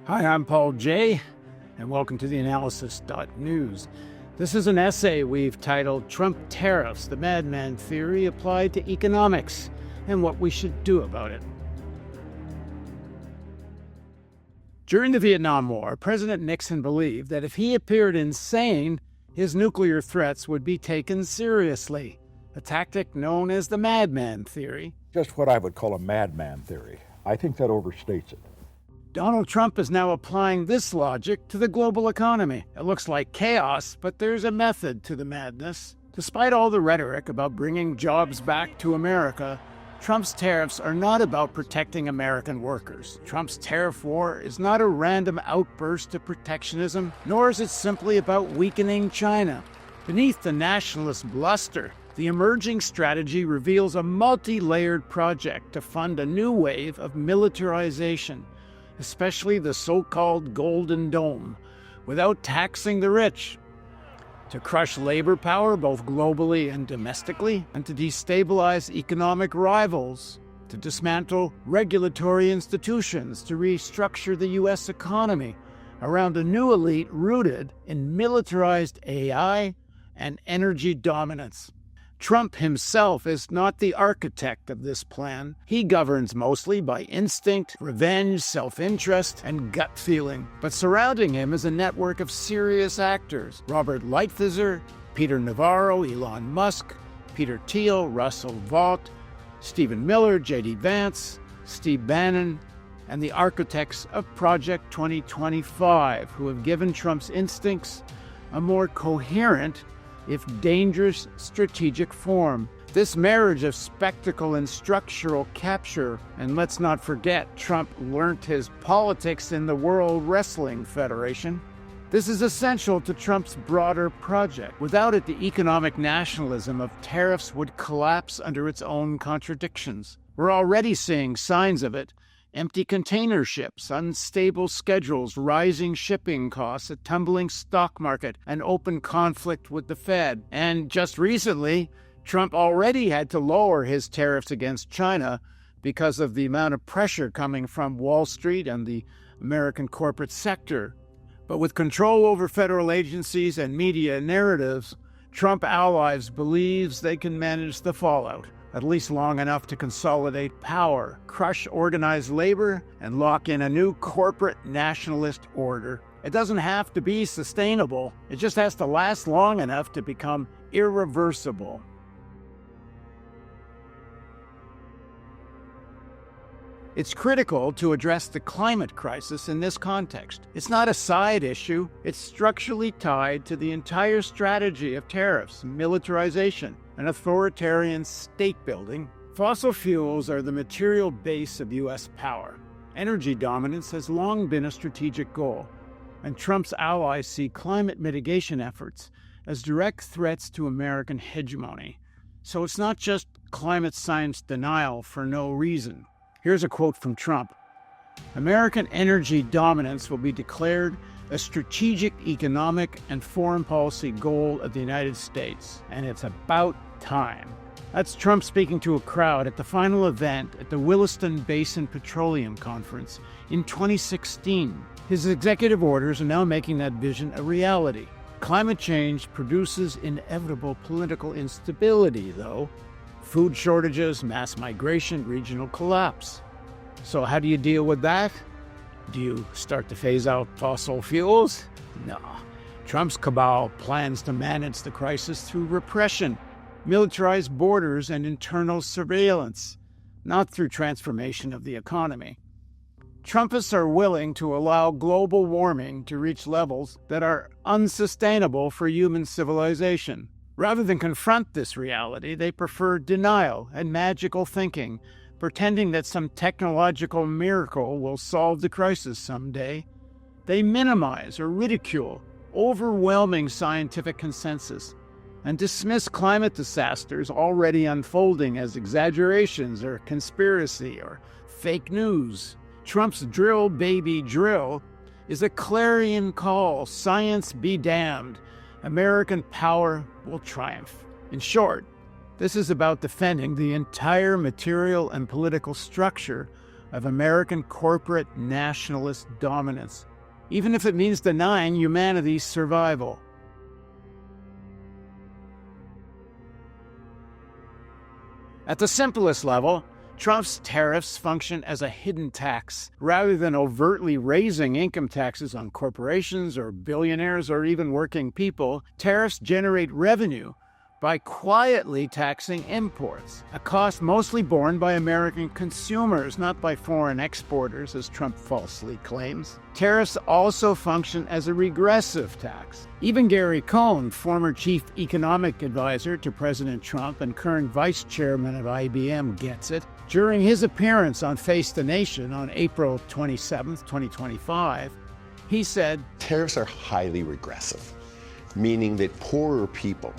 Hi, I'm Paul J., and welcome to theAnalysis-news. This is an essay we've titled Trump Tariffs, the Madman Theory Applied to Economics, and What We Should Do About It. During the Vietnam War, President Nixon believed that if he appeared insane, his nuclear threats would be taken seriously, a tactic known as the Madman Theory. Just what I would call a madman theory. I think that overstates it. Donald Trump is now applying this logic to the global economy. It looks like chaos, but there's a method to the madness. Despite all the rhetoric about bringing jobs back to America, Trump's tariffs are not about protecting American workers. Trump's tariff war is not a random outburst of protectionism, nor is it simply about weakening China. Beneath the nationalist bluster, the emerging strategy reveals a multi-layered project to fund a new wave of militarization, especially the so-called Golden Dome, without taxing the rich, to crush labor power both globally and domestically, and to destabilize economic rivals, to dismantle regulatory institutions, to restructure the U.S. economy around a new elite rooted in militarized AI and energy dominance. Trump himself is not the architect of this plan. He governs mostly by instinct, revenge, self-interest, and gut feeling. But surrounding him is a network of serious actors: Robert Lighthizer, Peter Navarro, Elon Musk, Peter Thiel, Russell Vought, Stephen Miller, J.D. Vance, Steve Bannon, and the architects of Project 2025, who have given Trump's instincts a more coherent, if dangerous, strategic form. This marriage of spectacle and structural capture, and let's not forget, Trump learnt his politics in the World Wrestling Federation. This is essential to Trump's broader project. Without it, the economic nationalism of tariffs would collapse under its own contradictions. We're already seeing signs of it. Empty container ships, unstable schedules, rising shipping costs, a tumbling stock market, an open conflict with the Fed. And just recently, Trump already had to lower his tariffs against China because of the amount of pressure coming from Wall Street and the American corporate sector. But with control over federal agencies and media narratives, Trump allies believes they can manage the fallout, at least long enough to consolidate power, crush organized labor, and lock in a new corporate-nationalist order. It doesn't have to be sustainable. It just has to last long enough to become irreversible. It's critical to address the climate crisis in this context. It's not a side issue. It's structurally tied to the entire strategy of tariffs, militarization, and authoritarian state building. Fossil fuels are the material base of U.S. power. Energy dominance has long been a strategic goal, and Trump's allies see climate mitigation efforts as direct threats to American hegemony. So it's not just climate science denial for no reason. Here's a quote from Trump: "American energy dominance will be declared a strategic economic and foreign policy goal of the United States, and it's about time." That's Trump speaking to a crowd at the final event at the Williston Basin Petroleum Conference in 2016. His executive orders are now making that vision a reality. Climate change produces inevitable political instability, though. Food shortages, mass migration, regional collapse. So how do you deal with that? Do you start to phase out fossil fuels? No. Trump's cabal plans to manage the crisis through repression, militarized borders, and internal surveillance, not through transformation of the economy. Trumpists are willing to allow global warming to reach levels that are unsustainable for human civilization. Rather than confront this reality, they prefer denial and magical thinking, pretending that some technological miracle will solve the crisis someday. They minimize or ridicule overwhelming scientific consensus and dismiss climate disasters already unfolding as exaggerations or conspiracy or fake news. Trump's drill, baby, drill is a clarion call: science be damned. American power will triumph. In short, this is about defending the entire material and political structure of American corporate nationalist dominance, even if it means denying humanity's survival. At the simplest level, Trump's tariffs function as a hidden tax. Rather than overtly raising income taxes on corporations or billionaires or even working people, tariffs generate revenue by quietly taxing imports, a cost mostly borne by American consumers, not by foreign exporters, as Trump falsely claims. Tariffs also function as a regressive tax. Even Gary Cohn, former chief economic advisor to President Trump and current vice chairman of IBM, gets it. During his appearance on Face the Nation on April 27, 2025, he said, "Tariffs are highly regressive, meaning that poorer people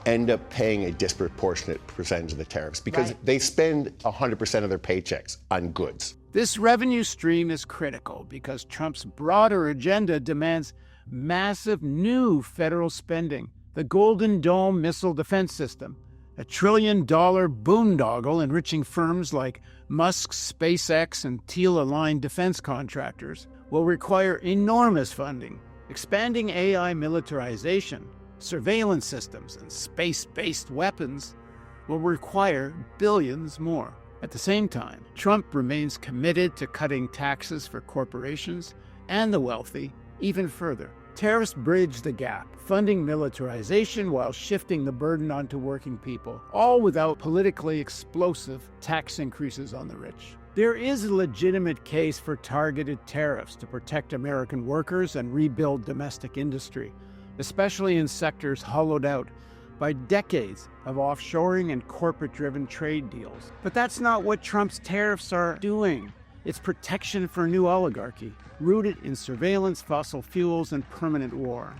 end up paying a disproportionate percentage of the tariffs because they spend 100% of their paychecks on goods." This revenue stream is critical because Trump's broader agenda demands massive new federal spending. The Golden Dome missile defense system, a $1 trillion boondoggle enriching firms like Musk's SpaceX and Teal-aligned defense contractors, will require enormous funding. Expanding AI militarization, surveillance systems, and space-based weapons will require billions more. At the same time, Trump remains committed to cutting taxes for corporations and the wealthy even further. Tariffs bridge the gap, funding militarization while shifting the burden onto working people, all without politically explosive tax increases on the rich. There is a legitimate case for targeted tariffs to protect American workers and rebuild domestic industry, especially in sectors hollowed out by decades of offshoring and corporate-driven trade deals. But that's not what Trump's tariffs are doing. It's protection for a new oligarchy, rooted in surveillance, fossil fuels, and permanent war.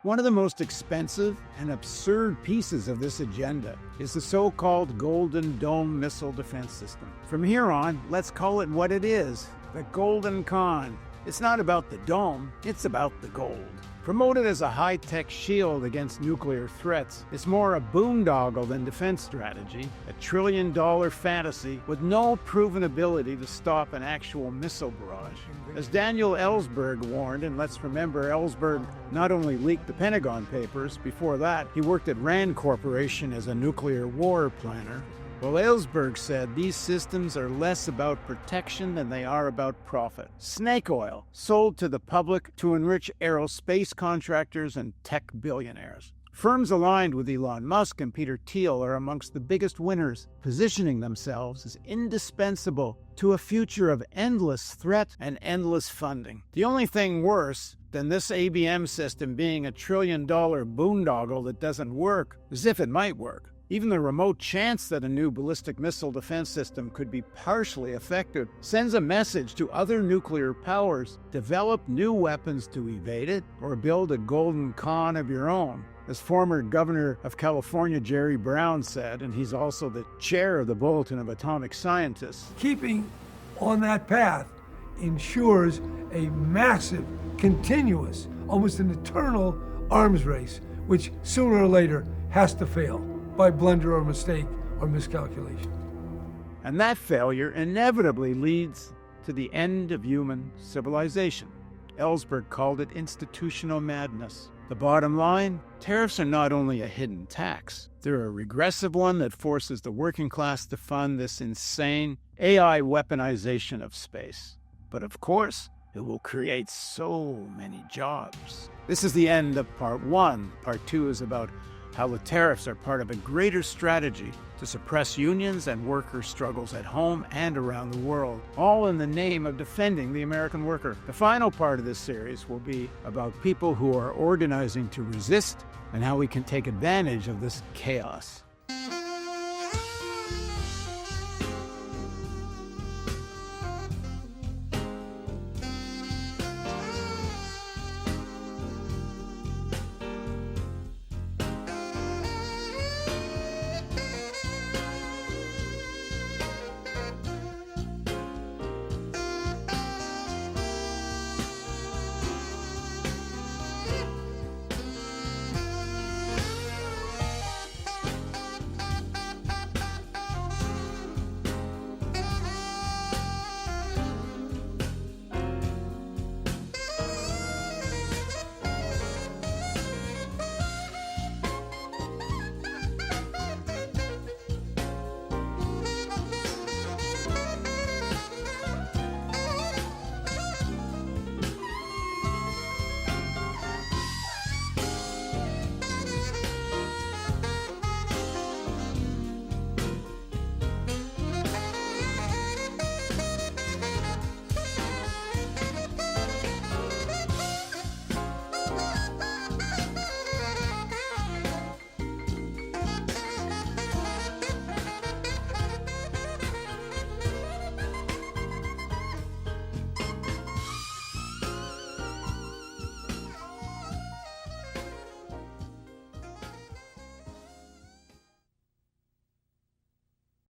One of the most expensive and absurd pieces of this agenda is the so-called Golden Dome missile defense system. From here on, let's call it what it is, the Golden Con. It's not about the dome, it's about the gold. Promoted as a high-tech shield against nuclear threats, it's more a boondoggle than defense strategy, a $1 trillion fantasy with no proven ability to stop an actual missile barrage. As Daniel Ellsberg warned, and let's remember Ellsberg not only leaked the Pentagon Papers, before that he worked at Rand Corporation as a nuclear war planner. Well, Ellsberg said these systems are less about protection than they are about profit. Snake oil, sold to the public to enrich aerospace contractors and tech billionaires. Firms aligned with Elon Musk and Peter Thiel are amongst the biggest winners, positioning themselves as indispensable to a future of endless threat and endless funding. The only thing worse than this ABM system being a $1 trillion boondoggle that doesn't work, as if it might work. Even the remote chance that a new ballistic missile defense system could be partially effective sends a message to other nuclear powers: develop new weapons to evade it, or build a golden con of your own. As former governor of California Jerry Brown said, and he's also the chair of the Bulletin of Atomic Scientists, keeping on that path ensures a massive, continuous, almost an eternal arms race, which sooner or later has to fail by blunder or mistake or miscalculation. And that failure inevitably leads to the end of human civilization. Ellsberg called it institutional madness. The bottom line, tariffs are not only a hidden tax, they're a regressive one that forces the working class to fund this insane AI weaponization of space. But of course, it will create so many jobs. This is the end of part one. Part two is about how the tariffs are part of a greater strategy to suppress unions and worker struggles at home and around the world, all in the name of defending the American worker. The final part of this series will be about people who are organizing to resist and how we can take advantage of this chaos.